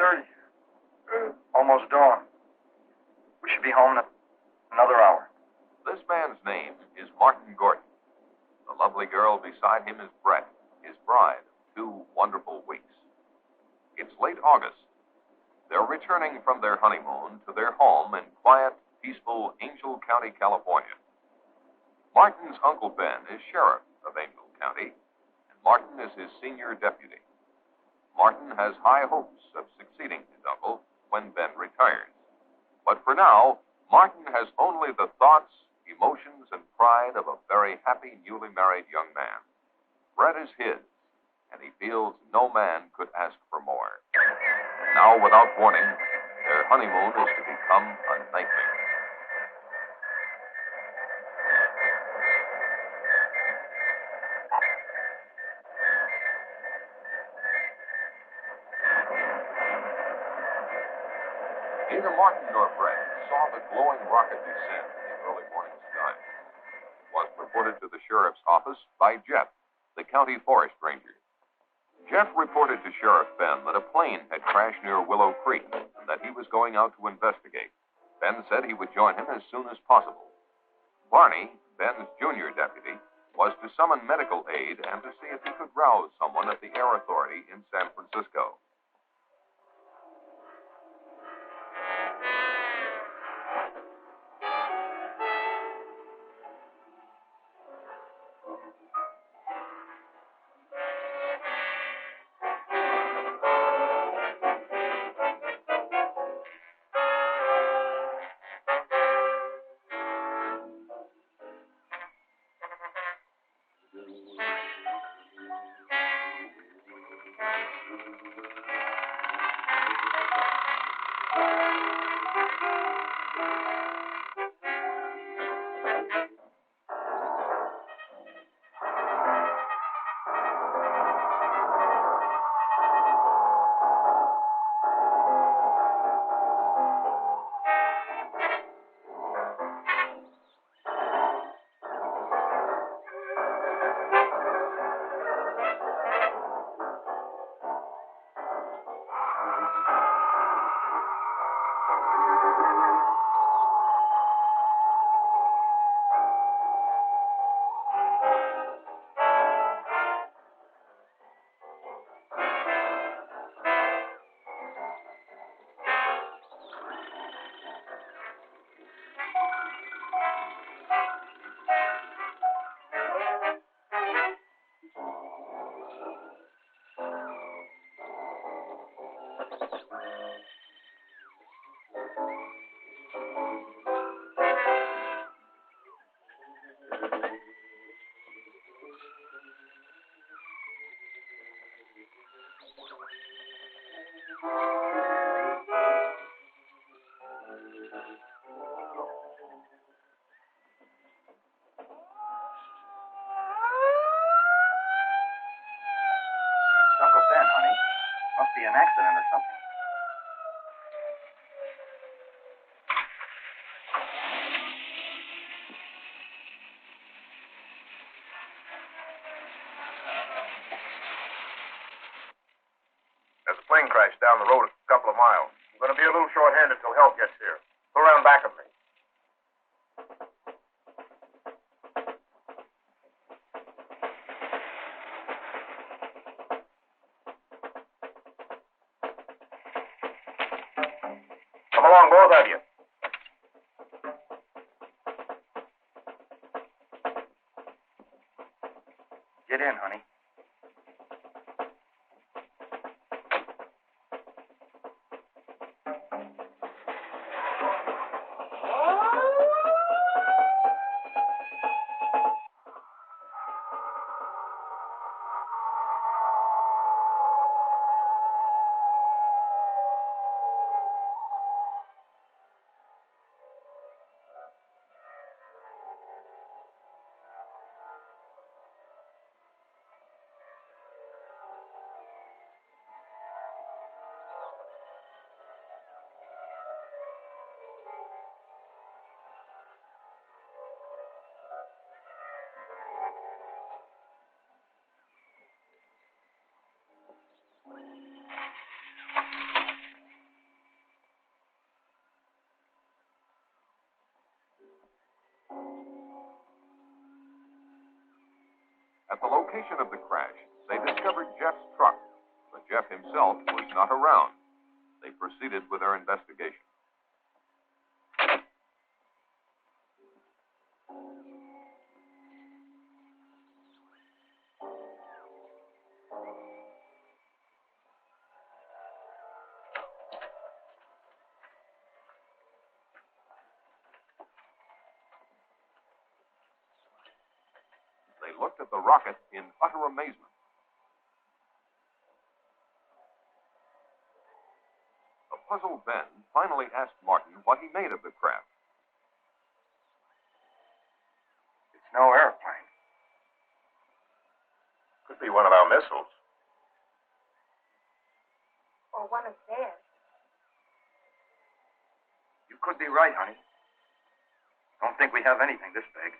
9:30. Almost dawn. We should be home in another hour. This man's name is Martin Gordon. The lovely girl beside him is Brett, his bride of 2 wonderful weeks. It's late August. They're returning from their honeymoon to their home in quiet, peaceful Angel County, California. Martin's Uncle Ben is sheriff of Angel County, and Martin is his senior deputy. Martin has high hopes of succeeding his uncle when Ben retires. But for now, Martin has only the thoughts, emotions, and pride of a very happy, newly married young man. Brett is his, and he feels no man could ask for more. Now, without warning, their honeymoon is to become a nightmare. Neither Martin nor Brett saw the glowing rocket descend in the early morning sky. It was reported to the sheriff's office by Jeff, the county forest ranger. Jeff reported to Sheriff Ben that a plane had crashed near Willow Creek and that he was going out to investigate. Ben said he would join him as soon as possible. Barney, Ben's junior deputy, was to summon medical aid and to see if he could rouse someone at the Air Authority in San Francisco. Must be an accident or something. There's a plane crash down the road a couple of miles. I'm going to be a little short-handed till help gets here. Go around back of me. Come along, both of you. Get in, honey. location of the crash, they discovered Jeff's truck, but Jeff himself was not around. They proceeded with their investigation. They looked at the rocket in utter amazement. A puzzled Ben finally asked Martin what he made of the craft. It's no airplane. Could be one of our missiles. Or one of theirs. You could be right, honey. Don't think we have anything this big.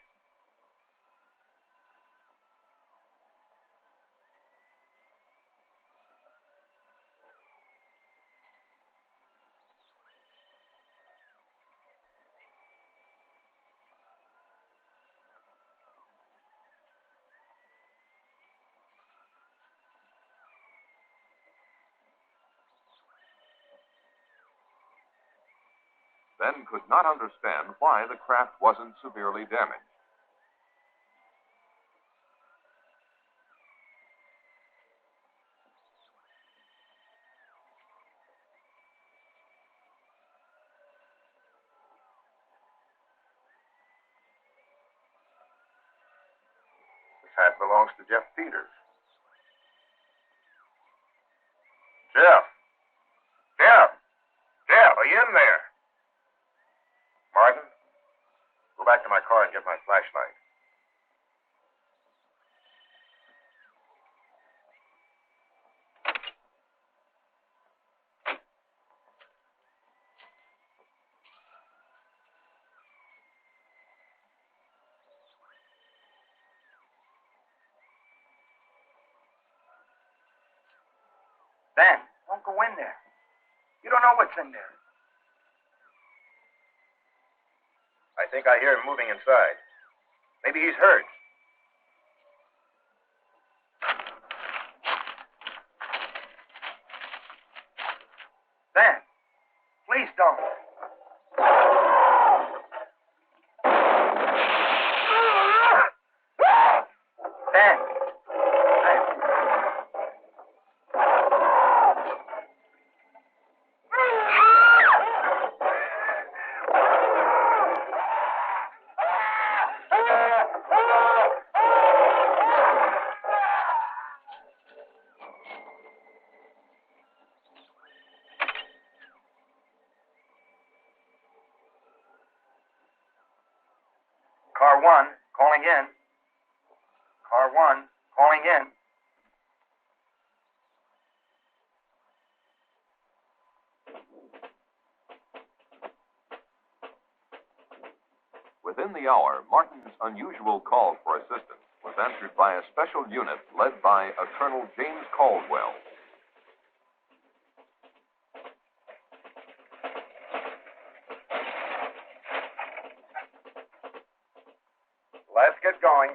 Ben could not understand why the craft wasn't severely damaged. This hat belongs to Jeff Peters. Jeff! Jeff! Jeff, are you in there? Martin, go back to my car and get my flashlight. Ben, don't go in there. You don't know what's in there. I think I hear him moving inside. Maybe he's hurt. Ben, please don't. Ben. Car 1, calling in. Car 1, calling in. Within the hour, Martin's unusual call for assistance was answered by a special unit led by a Colonel James Caldwell. Let's get going.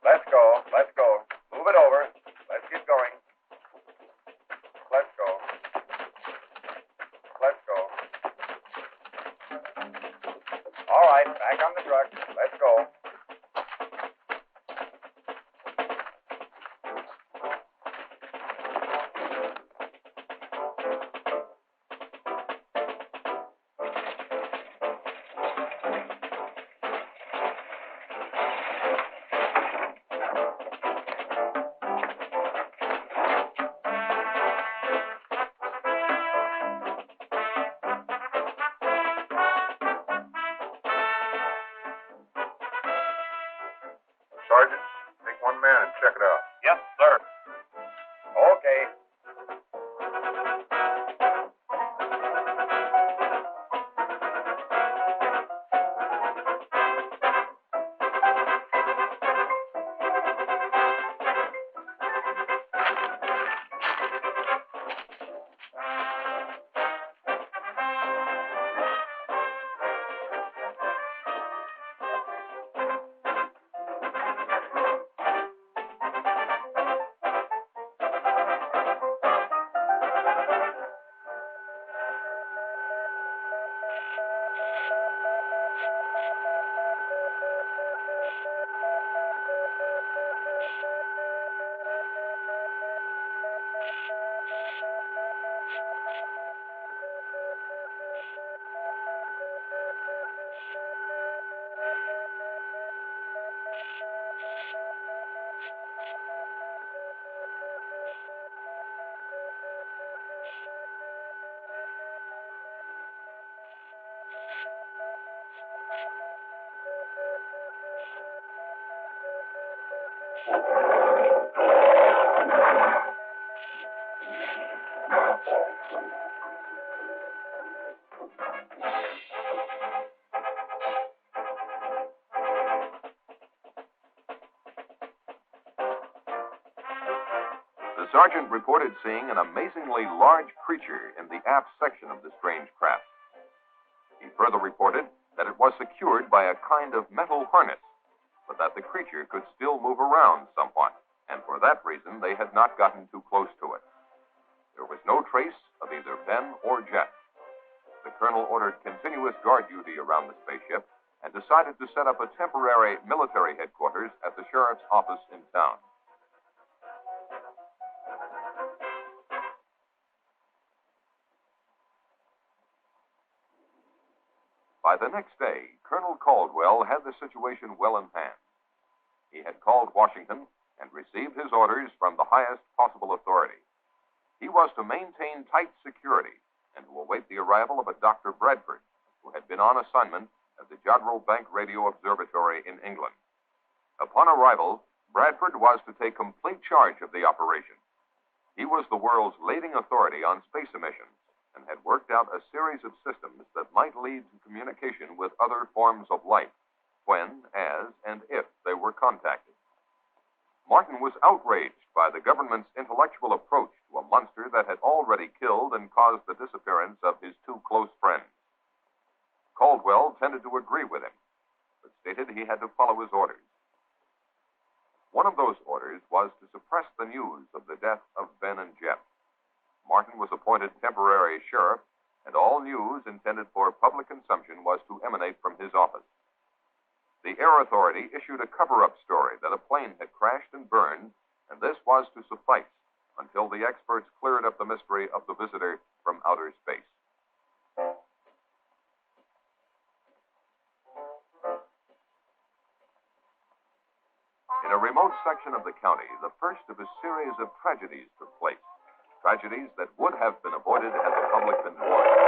Let's go. Let's go. Move it over. Let's get going. Let's go. Let's go. All right, back on the truck. Let's go. Sergeant, take one man and check it out. Yes, sir. Okay. The sergeant reported seeing an amazingly large creature in the aft section of the strange craft. He further reported that it was secured by a kind of metal harness, but that the creature could still move around somewhat, and for that reason they had not gotten too close to it. There was no trace of either Ben or Jeff. The colonel ordered continuous guard duty around the spaceship and decided to set up a temporary military headquarters at the sheriff's office in town. By the next day, Colonel Caldwell had the situation well in hand. He had called Washington and received his orders from the highest possible authority. He was to maintain tight security and to await the arrival of a Dr. Bradford, who had been on assignment at the Jodrell Bank Radio Observatory in England. Upon arrival, Bradford was to take complete charge of the operation. He was the world's leading authority on space emissions and had worked out a series of systems that might lead to communication with other forms of life, when, as, and if they were contacted. Martin was outraged by the government's intellectual approach to a monster that had already killed and caused the disappearance of his two close friends. Caldwell tended to agree with him, but stated he had to follow his orders. One of those orders was to suppress the news of the death of Ben and Jeff. Martin was appointed temporary sheriff, and all news intended for public consumption was to emanate from his office. The Air Authority issued a cover-up story that a plane had crashed and burned, and this was to suffice until the experts cleared up the mystery of the visitor from outer space. In a remote section of the county, the first of a series of tragedies took place. Tragedies that would have been avoided had the public been warned.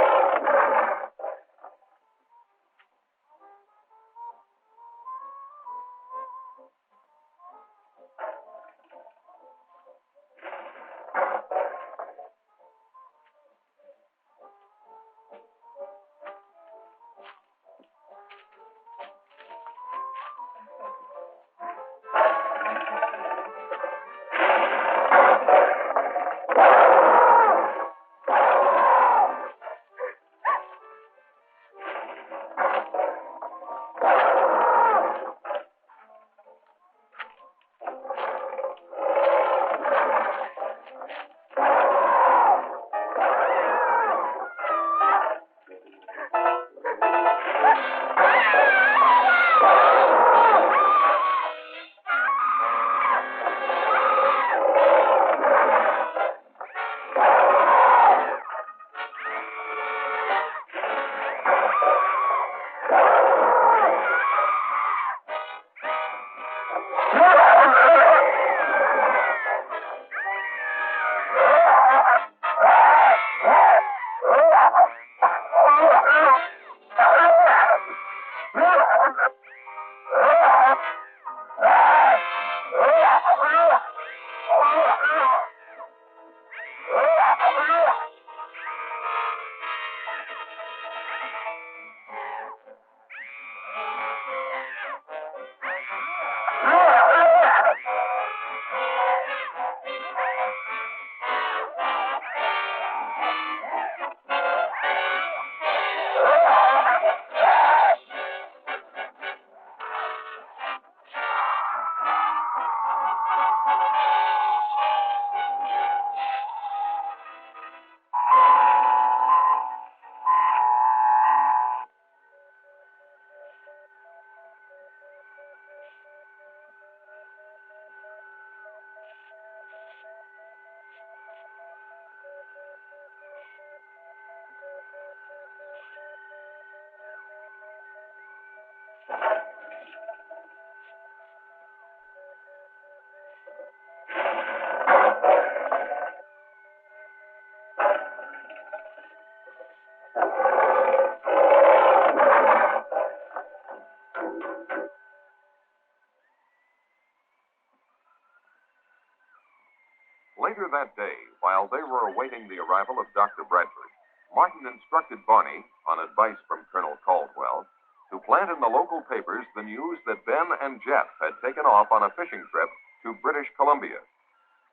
were awaiting the arrival of Dr. Bradford, Martin instructed Barney, on advice from Colonel Caldwell, to plant in the local papers the news that Ben and Jeff had taken off on a fishing trip to British Columbia.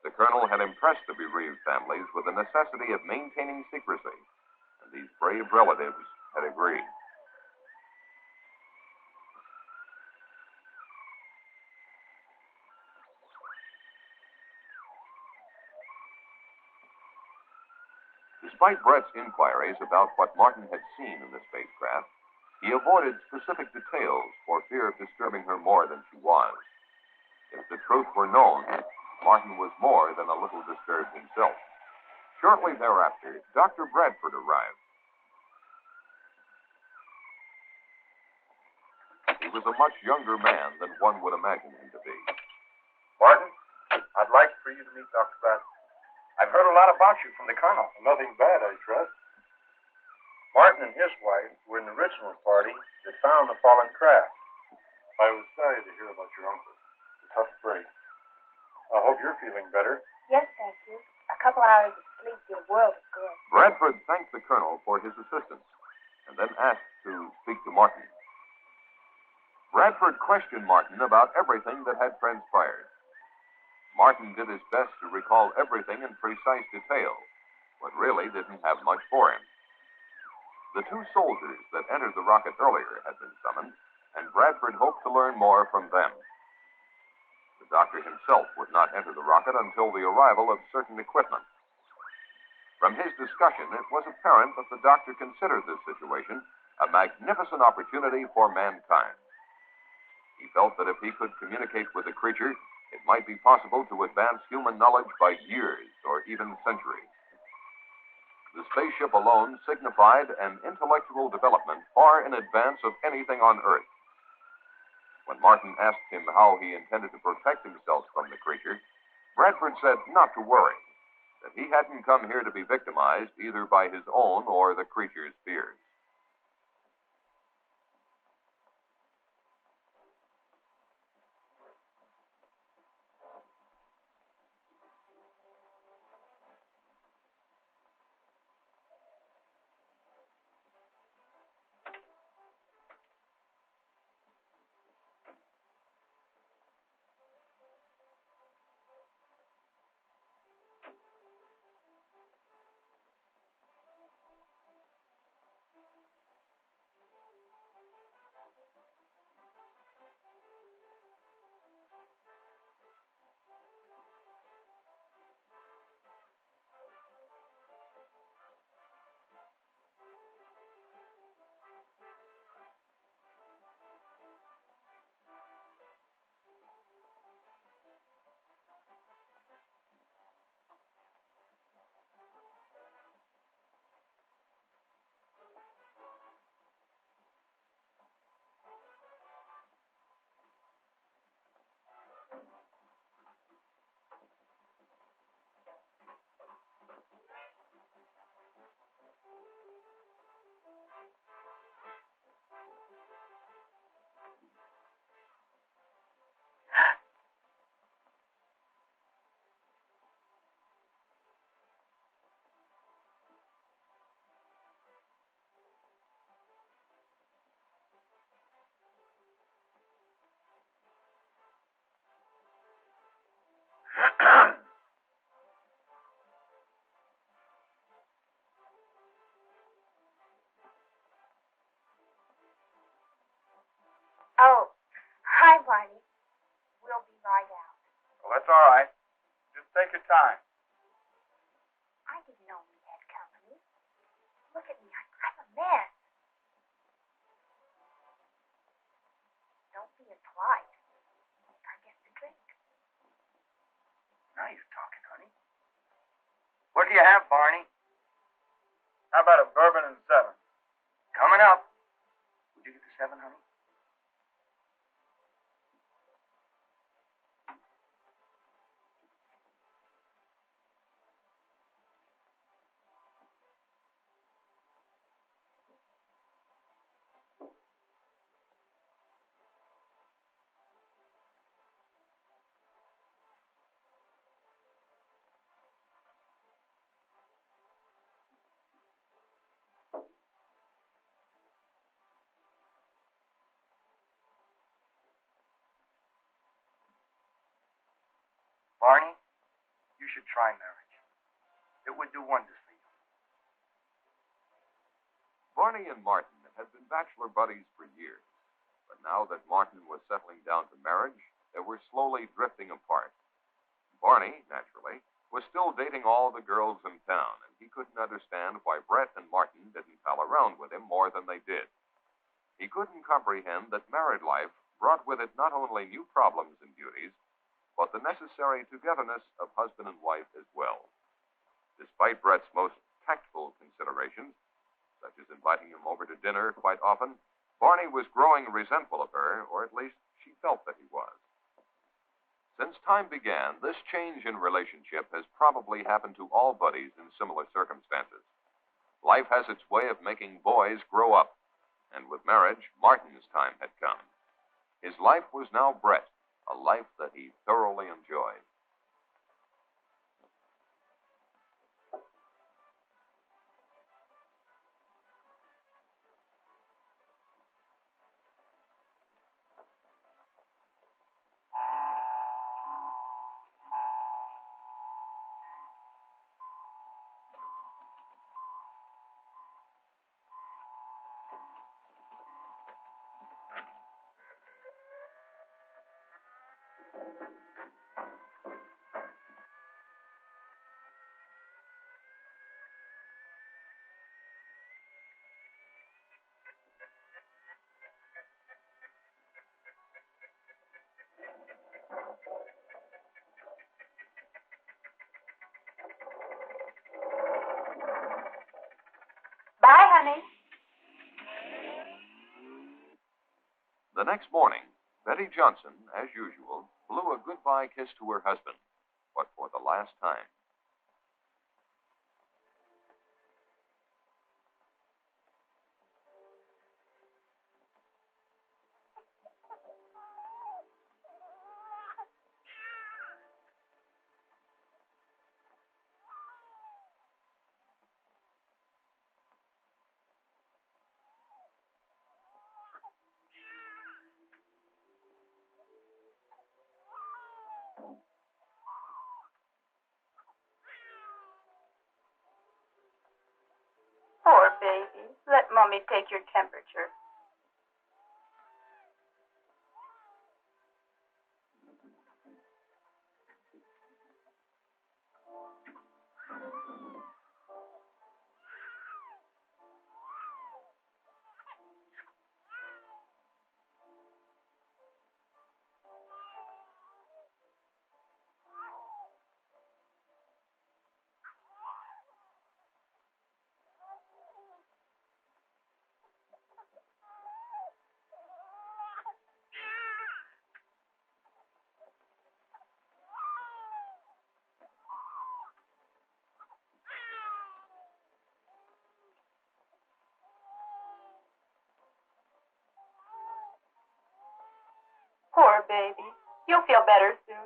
The colonel had impressed the bereaved families with the necessity of maintaining secrecy, and these brave relatives had agreed. Despite Brett's inquiries about what Martin had seen in the spacecraft, he avoided specific details for fear of disturbing her more than she was. If the truth were known, Martin was more than a little disturbed himself. Shortly thereafter, Dr. Bradford arrived. He was a much younger man than one would imagine him to be. Martin, I'd like for you to meet Dr. Bradford. I've heard a lot about you from the colonel. Nothing bad, I trust. Martin and his wife were in the original party that found the fallen craft. I was sorry to hear about your uncle. It's a tough break. I hope you're feeling better. Yes, thank you. A couple hours of sleep, your world is good. Bradford thanked the colonel for his assistance and then asked to speak to Martin. Bradford questioned Martin about everything that had transpired. Martin did his best to recall everything in precise detail, but really didn't have much for him. The two soldiers that entered the rocket earlier had been summoned, and Bradford hoped to learn more from them. The doctor himself would not enter the rocket until the arrival of certain equipment. From his discussion, it was apparent that the doctor considered this situation a magnificent opportunity for mankind. He felt that if he could communicate with the creature, it might be possible to advance human knowledge by years or even centuries. The spaceship alone signified an intellectual development far in advance of anything on Earth. When Martin asked him how he intended to protect himself from the creature, Bradford said not to worry, that he hadn't come here to be victimized either by his own or the creature's fears. Oh, hi, Barney. We'll be right out. Well, that's all right. Just take your time. I didn't know we had company. Look at me. I'm a mess. Don't be a twite. I get to drink. Now you're talking, honey. What do you have, Barney? How about a bourbon and 7? Coming up. Would you get the 7, honey? Barney, you should try marriage. It would do wonders for you. Barney and Martin had been bachelor buddies for years, but now that Martin was settling down to marriage, they were slowly drifting apart. Barney, naturally, was still dating all the girls in town, and he couldn't understand why Brett and Martin didn't pal around with him more than they did. He couldn't comprehend that married life brought with it not only new problems and duties, but the necessary togetherness of husband and wife as well. Despite Brett's most tactful considerations, such as inviting him over to dinner quite often, Barney was growing resentful of her, or at least she felt that he was. Since time began, this change in relationship has probably happened to all buddies in similar circumstances. Life has its way of making boys grow up, and with marriage, Martin's time had come. His life was now Brett, a life that he thoroughly enjoyed. Bye, honey. The next morning, Betty Johnson, as usual, blew a goodbye kiss to her husband, but for the last time. Poor baby. Let Mommy take your temperature. Poor baby. You'll feel better soon.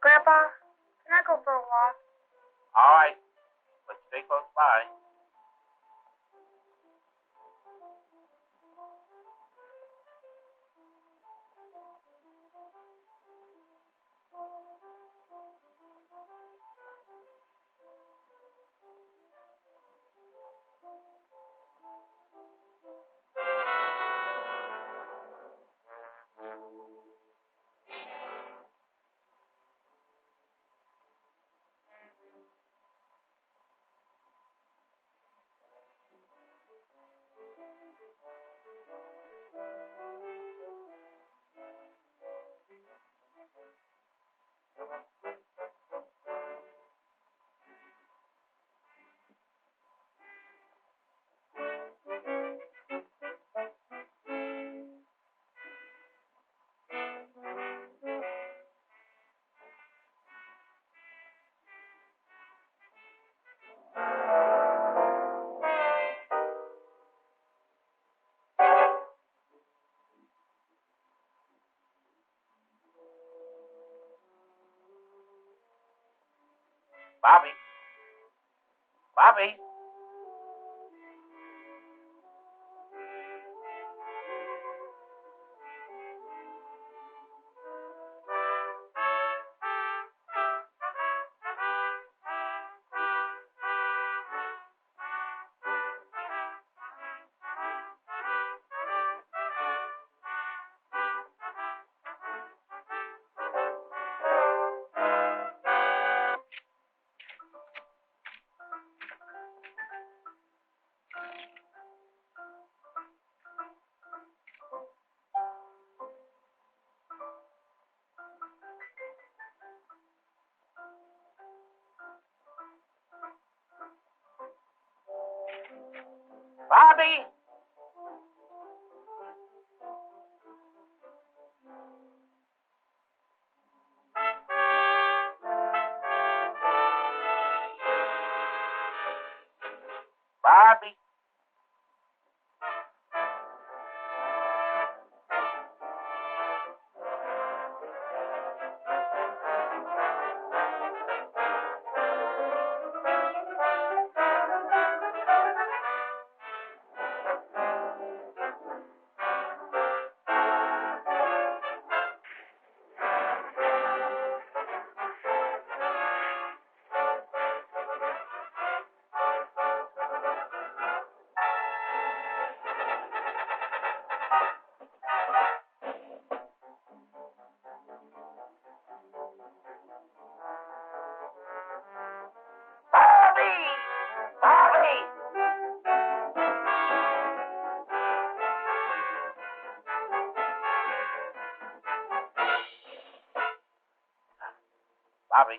Grandpa, can I go for a walk? All right, but stay close by. Bobby. Bobby. Bobby! Bobby! Bobby. Bobby.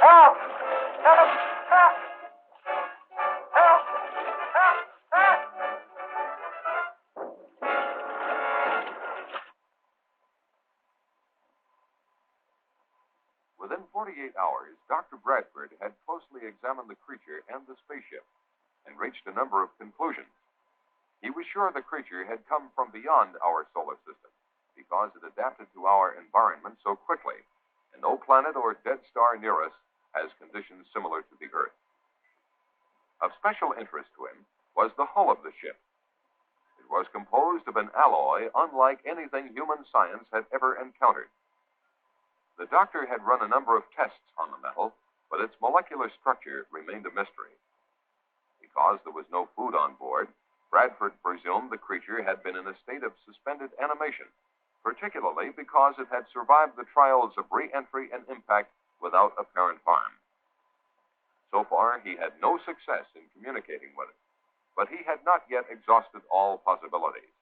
Help! Help! Help! Help! Help! Help! Within 48 hours, Dr. Bradford had closely examined the creature and the spaceship and reached a number of conclusions. He was sure the creature had come from beyond our solar system because it adapted to our environment so quickly, and no planet or dead star near us has conditions similar to the Earth. Of special interest to him was the hull of the ship. It was composed of an alloy unlike anything human science had ever encountered. The doctor had run a number of tests on the metal, but its molecular structure remained a mystery. Because there was no food on board, Bradford presumed the creature had been in a state of suspended animation, particularly because it had survived the trials of re-entry and impact without apparent harm. So far, he had no success in communicating with it, but he had not yet exhausted all possibilities.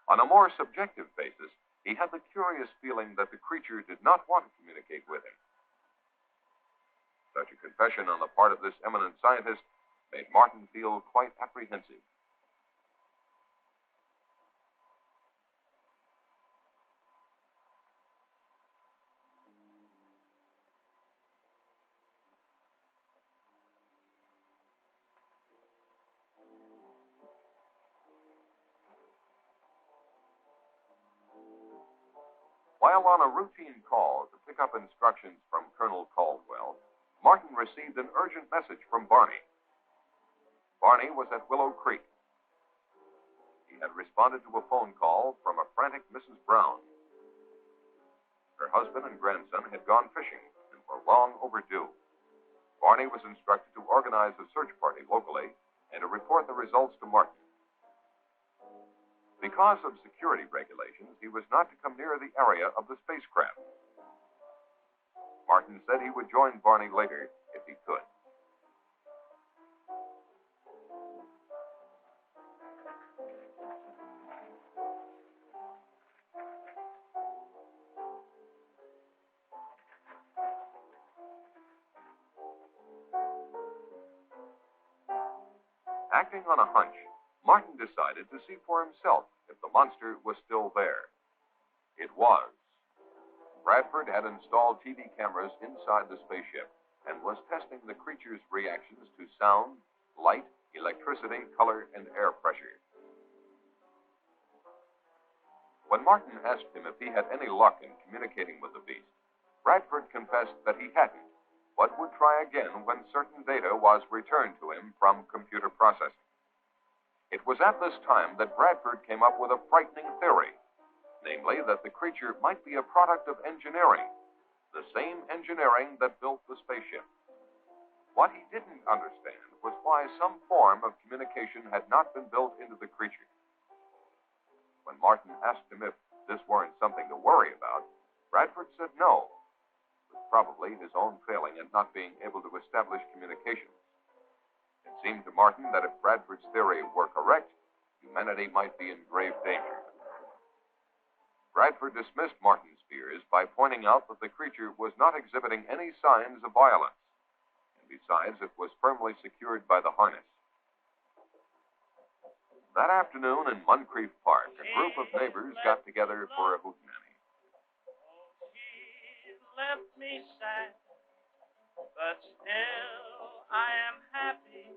On a more subjective basis, he had the curious feeling that the creature did not want to communicate with him. Such a confession on the part of this eminent scientist made Martin feel quite apprehensive. While on a routine call to pick up instructions from Colonel Caldwell, Martin received an urgent message from Barney. Barney was at Willow Creek. He had responded to a phone call from a frantic Mrs. Brown. Her husband and grandson had gone fishing and were long overdue. Barney was instructed to organize a search party locally and to report the results to Martin. Because of security regulations, he was not to come near the area of the spacecraft. Martin said he would join Barney later if he could. Acting on a hunch, Martin decided to see for himself if the monster was still there. It was. Bradford had installed TV cameras inside the spaceship and was testing the creature's reactions to sound, light, electricity, color, and air pressure. When Martin asked him if he had any luck in communicating with the beast, Bradford confessed that he hadn't, but would try again when certain data was returned to him from computer processing. It was at this time that Bradford came up with a frightening theory, namely that the creature might be a product of engineering, the same engineering that built the spaceship. What he didn't understand was why some form of communication had not been built into the creature. When Martin asked him if this weren't something to worry about, Bradford said no, with probably his own failing at not being able to establish communication. It seemed to Martin that if Bradford's theory were correct, humanity might be in grave danger. Bradford dismissed Martin's fears by pointing out that the creature was not exhibiting any signs of violence, and besides, it was firmly secured by the harness. That afternoon in Moncrief Park, a group of neighbors got together for a hootenanny. She left me sad, but still I am happy.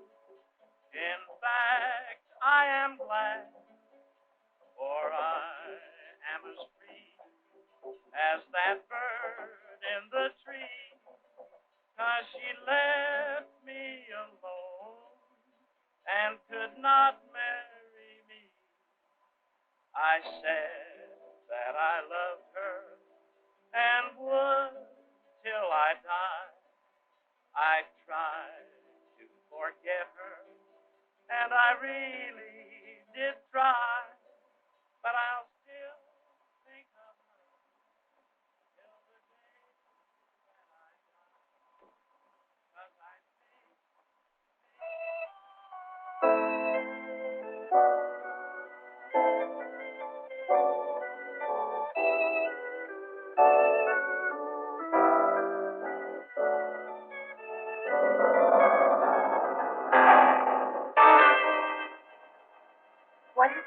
In fact, I am glad, for I am as free as that bird in the tree, 'cause she left me alone and could not marry me. I said that I loved her and would till I died. I tried to forget her, and I really did try, but I'll still think of her till the day that I die. 'Cause I think What is it?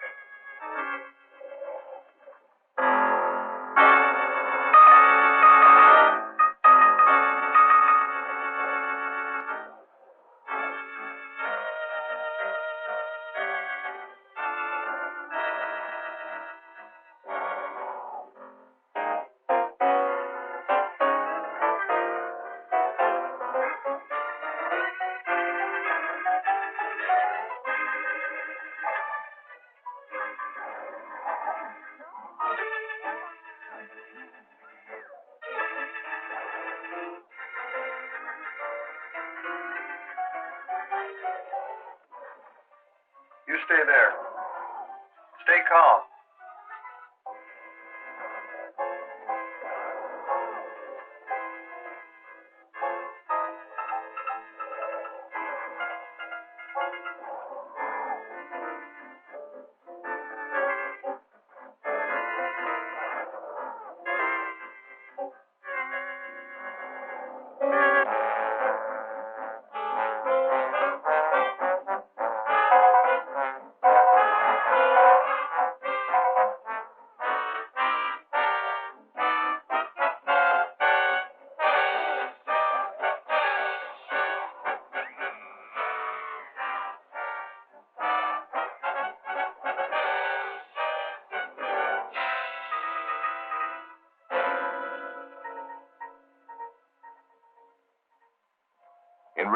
You stay there. Stay calm.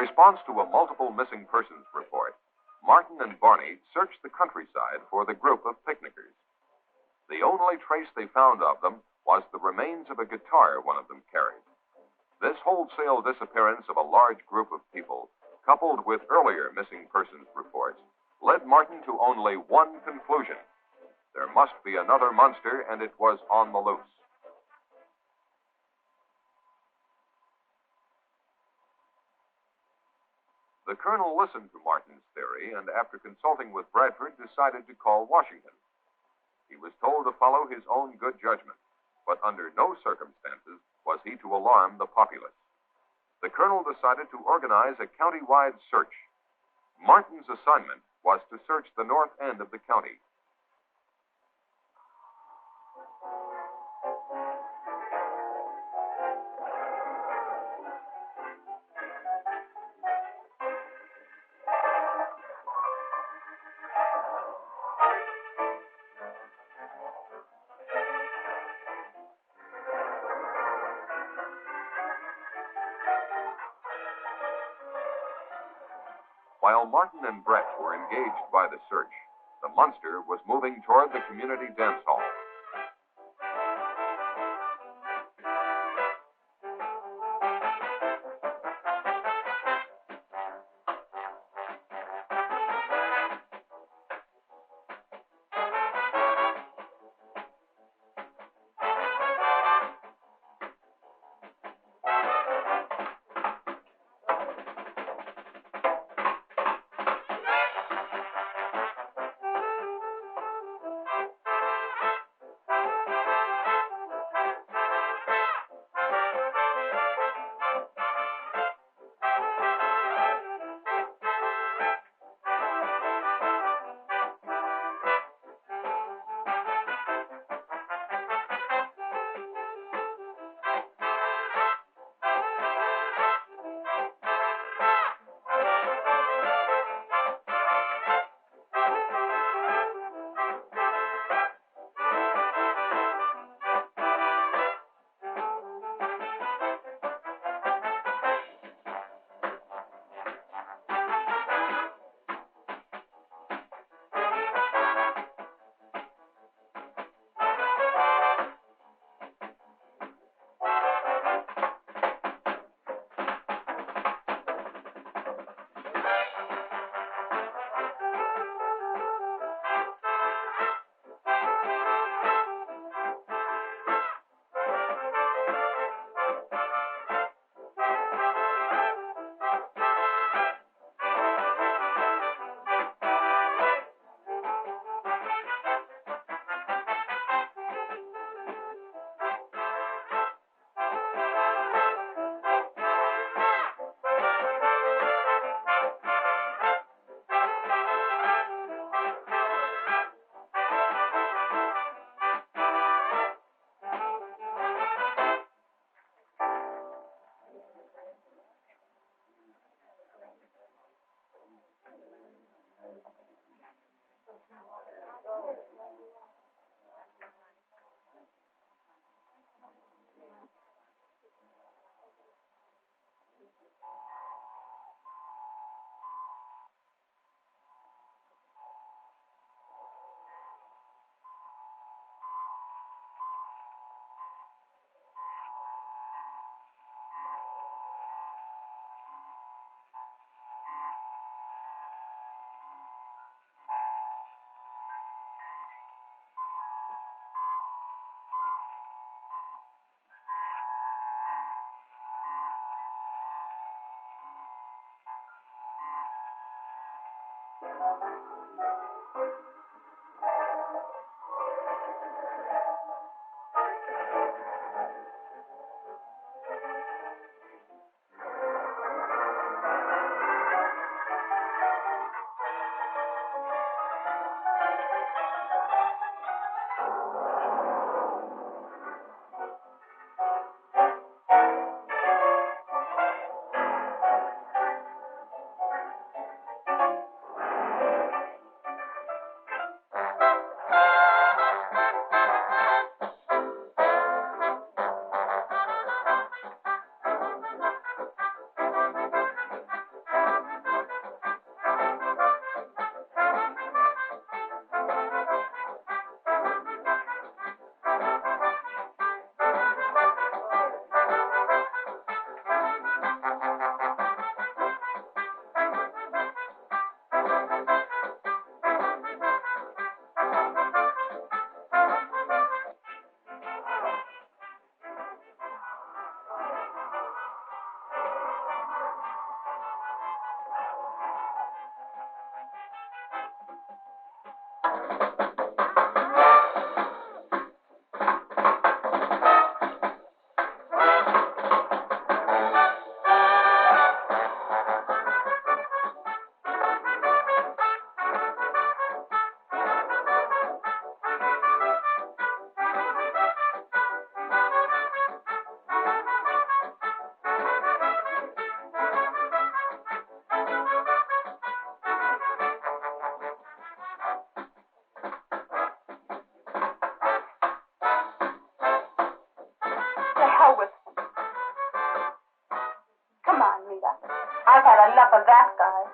response to a multiple missing persons report, Martin and Barney searched the countryside for the group of picnickers. The only trace they found of them was the remains of a guitar one of them carried. This wholesale disappearance of a large group of people, coupled with earlier missing persons reports, led Martin to only one conclusion. There must be another monster, and it was on the loose. The colonel listened to Martin's theory, and after consulting with Bradford, decided to call Washington. He was told to follow his own good judgment, but under no circumstances was he to alarm the populace. The colonel decided to organize a county-wide search. Martin's assignment was to search the north end of the county. While Martin and Brett were engaged by the search, the monster was moving toward the community dance hall. I've had enough of that guy.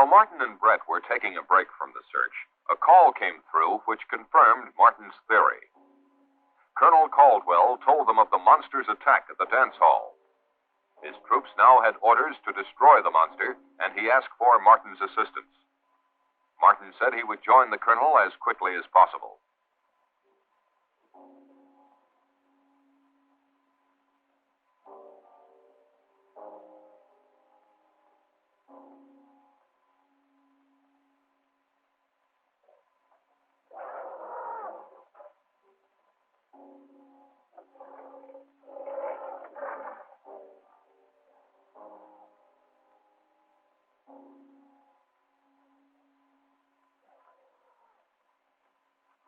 While Martin and Brett were taking a break from the search, a call came through which confirmed Martin's theory. Colonel Caldwell told them of the monster's attack at the dance hall. His troops now had orders to destroy the monster, and he asked for Martin's assistance. Martin said he would join the colonel as quickly as possible.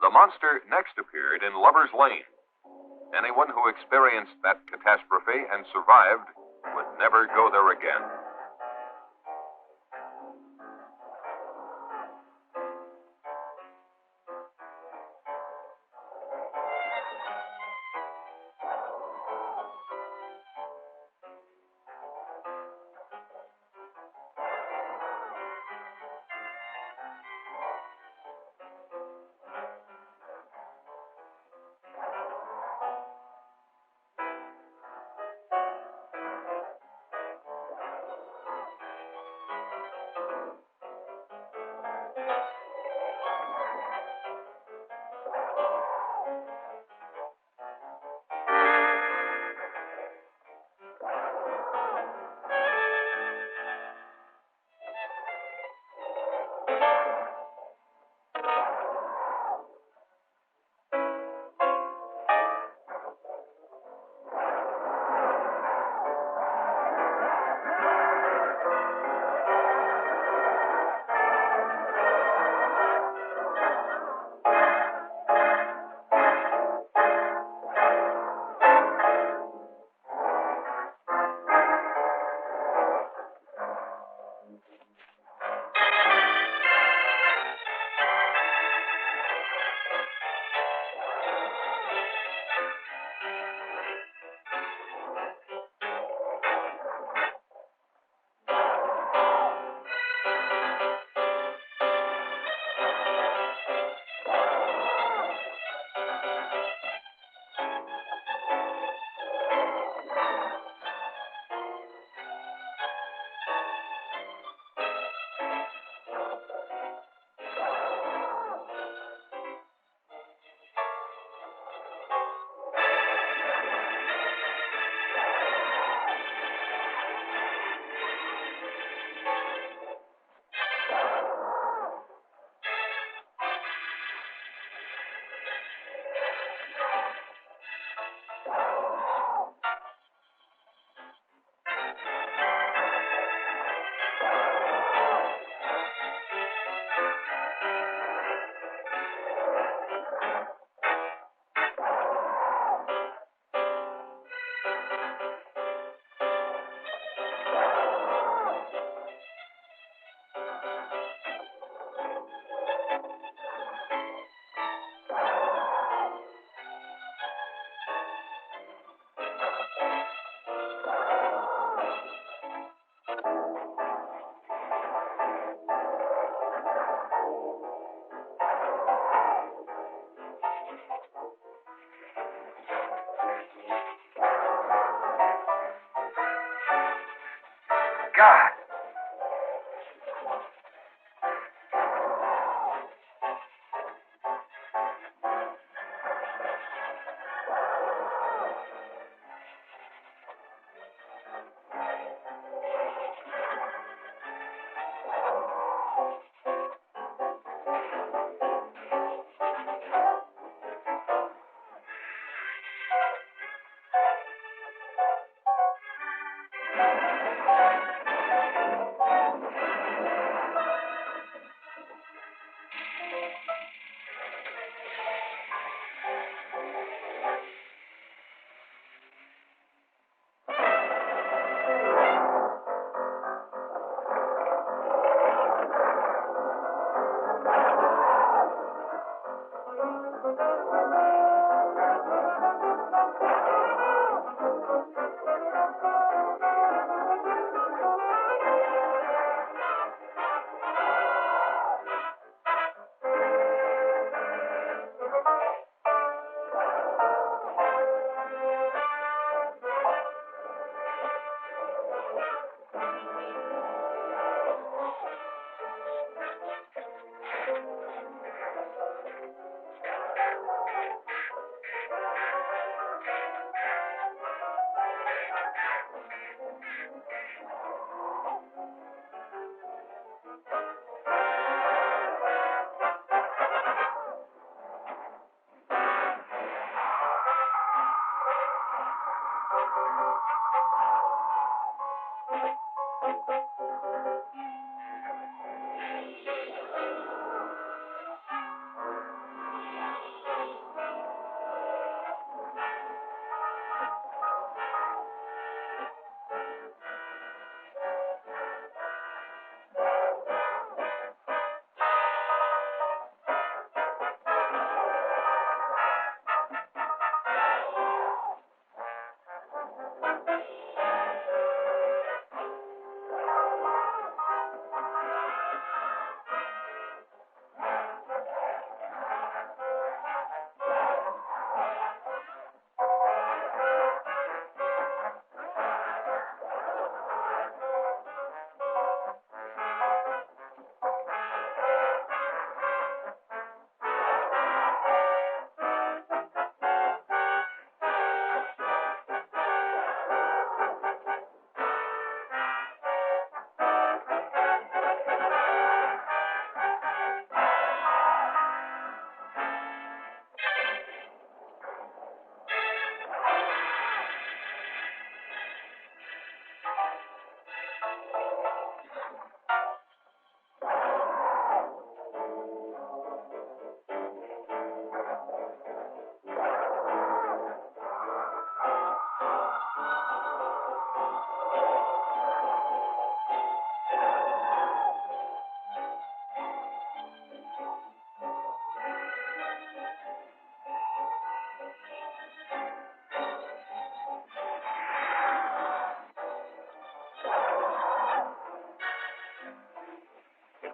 The monster next appeared in Lover's Lane. Anyone who experienced that catastrophe and survived would never go there again. God.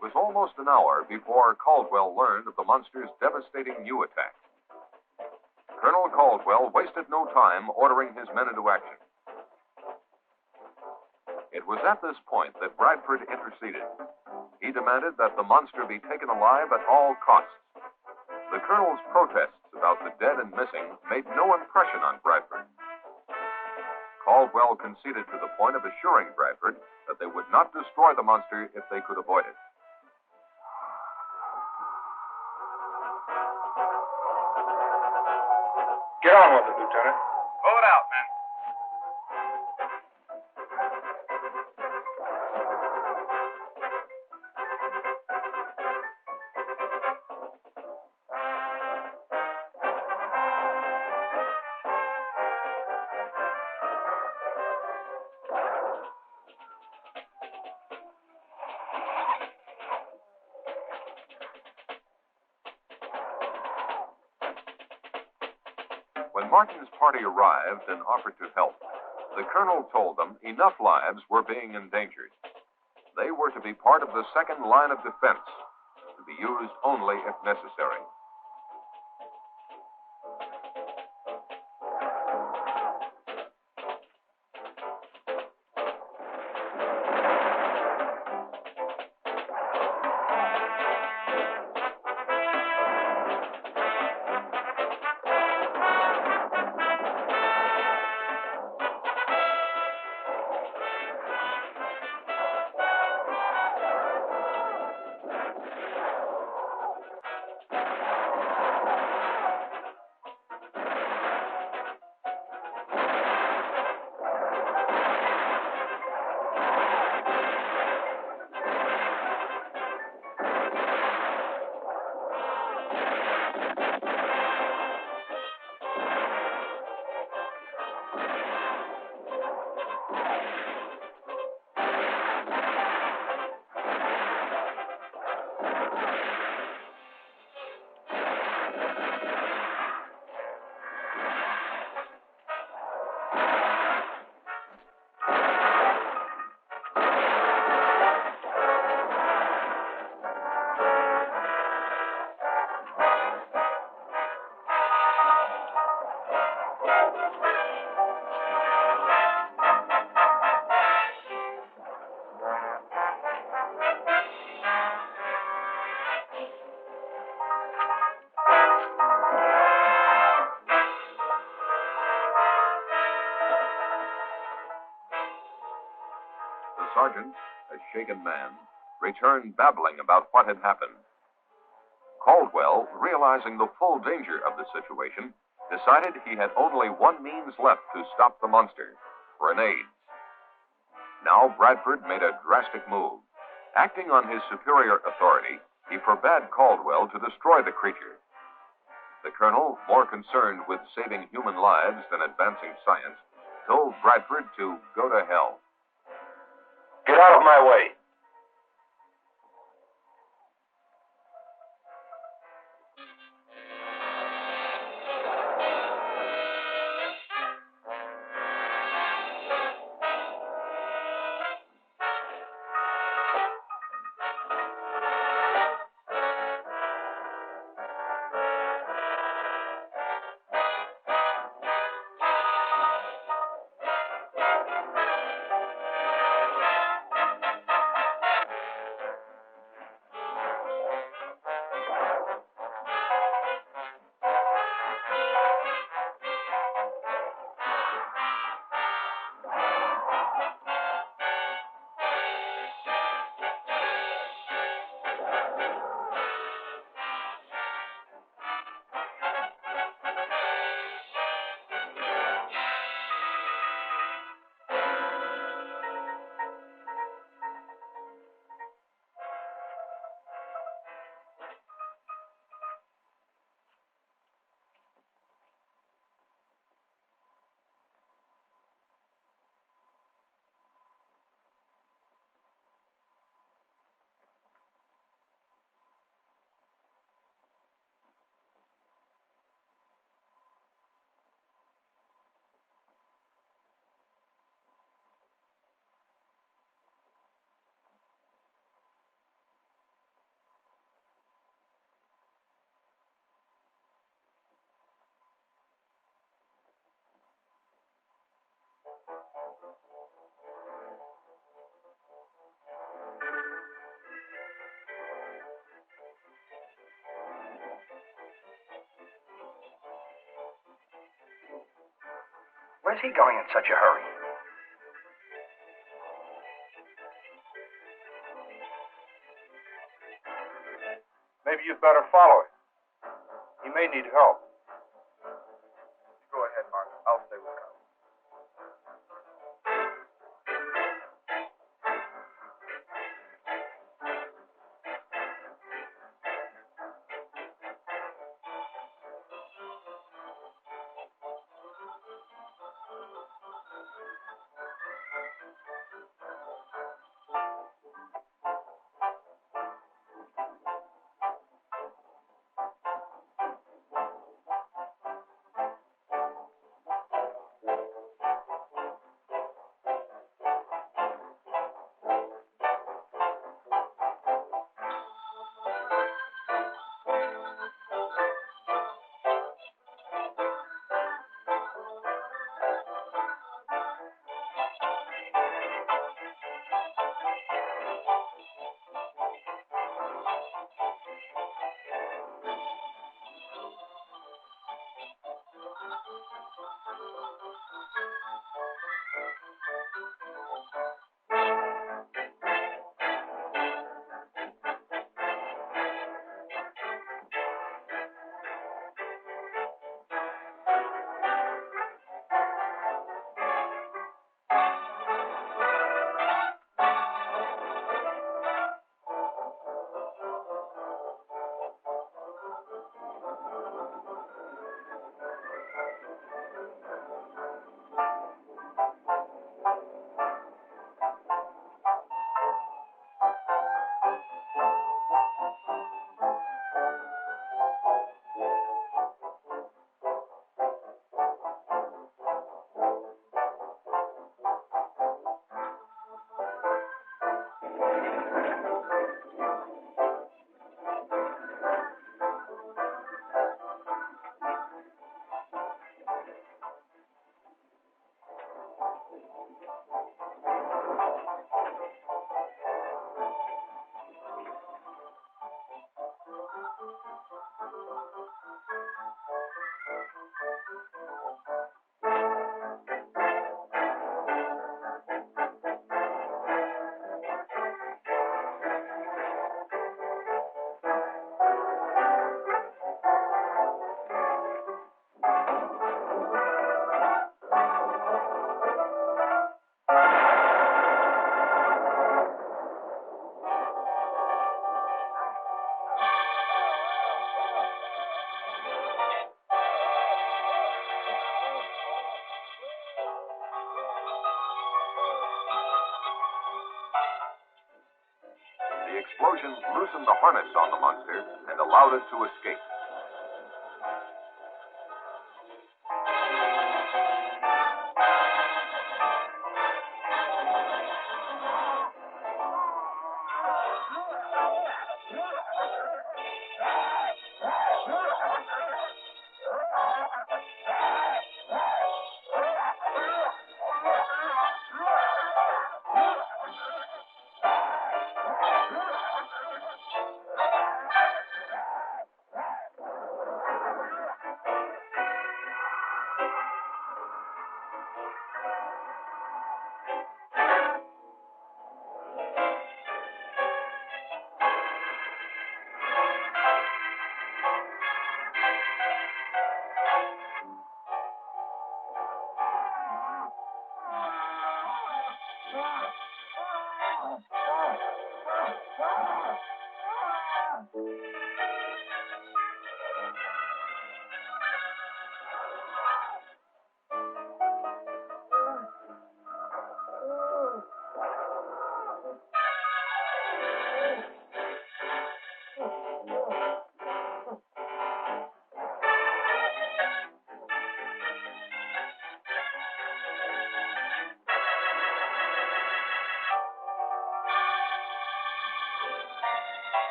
It was almost an hour before Caldwell learned of the monster's devastating new attack. Colonel Caldwell wasted no time ordering his men into action. It was at this point that Bradford interceded. He demanded that the monster be taken alive at all costs. The colonel's protests about the dead and missing made no impression on Bradford. Caldwell conceded to the point of assuring Bradford that they would not destroy the monster if they could avoid it. Get on with it, Lieutenant. Pull it out, men. When Martin's party arrived and offered to help, the colonel told them enough lives were being endangered. They were to be part of the second line of defense, to be used only if necessary. The sergeant, a shaken man, returned babbling about what had happened. Caldwell, realizing the full danger of the situation, decided he had only one means left to stop the monster: grenades. Now Bradford made a drastic move. Acting on his superior authority, he forbade Caldwell to destroy the creature. The colonel, more concerned with saving human lives than advancing science, told Bradford to go to hell. Get out of my way. Where's he going in such a hurry? Maybe you'd better follow him. He may need help. Go ahead, Mark. I'll stay with Carl. explosion loosened the harness on the monster and allowed it to escape.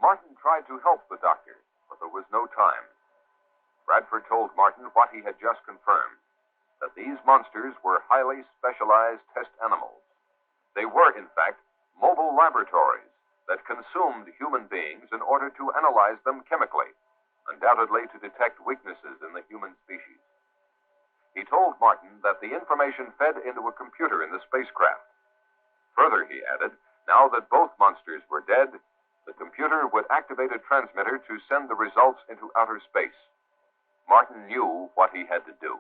Martin tried to help the doctor, but there was no time. Bradford told Martin what he had just confirmed, that these monsters were highly specialized test animals. They were, in fact, mobile laboratories that consumed human beings in order to analyze them chemically, undoubtedly to detect weaknesses in the human species. He told Martin that the information fed into a computer in the spacecraft. Further, he added, now that both monsters were dead, the computer would activate a transmitter to send the results into outer space. Martin knew what he had to do.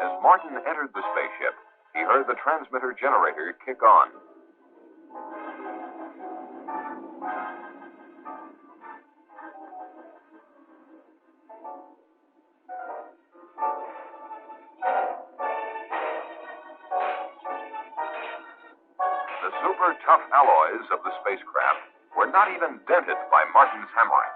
As Martin entered the spaceship, he heard the transmitter generator kick on. The super tough alloys of the spacecraft were not even dented by Martin's hammering.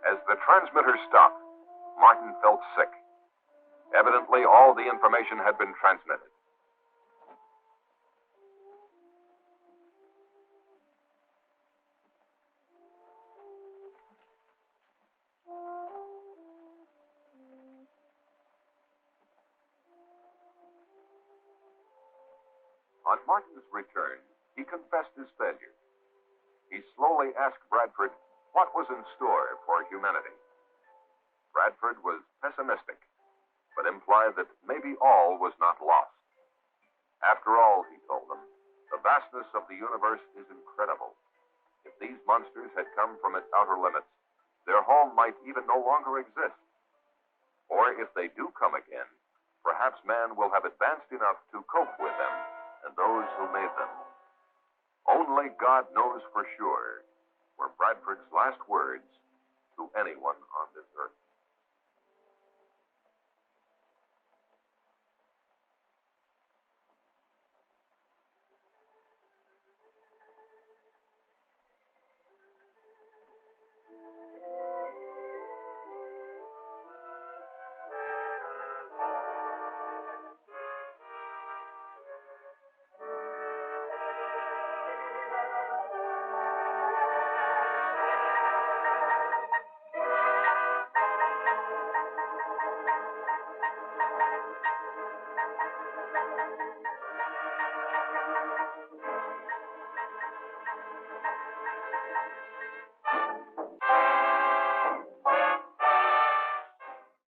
As the transmitter stopped, Martin felt sick. Evidently, all the information had been transmitted. On Martin's return, he confessed his failure. He slowly asked Bradford what was in store for humanity. Bradford was pessimistic, but implied that maybe all was not lost. After all, he told them, the vastness of the universe is incredible. If these monsters had come from its outer limits, their home might even no longer exist. Or if they do come again, perhaps man will have advanced enough to cope with them and those who made them. Only God knows for sure, were Bradford's last words to anyone on this earth.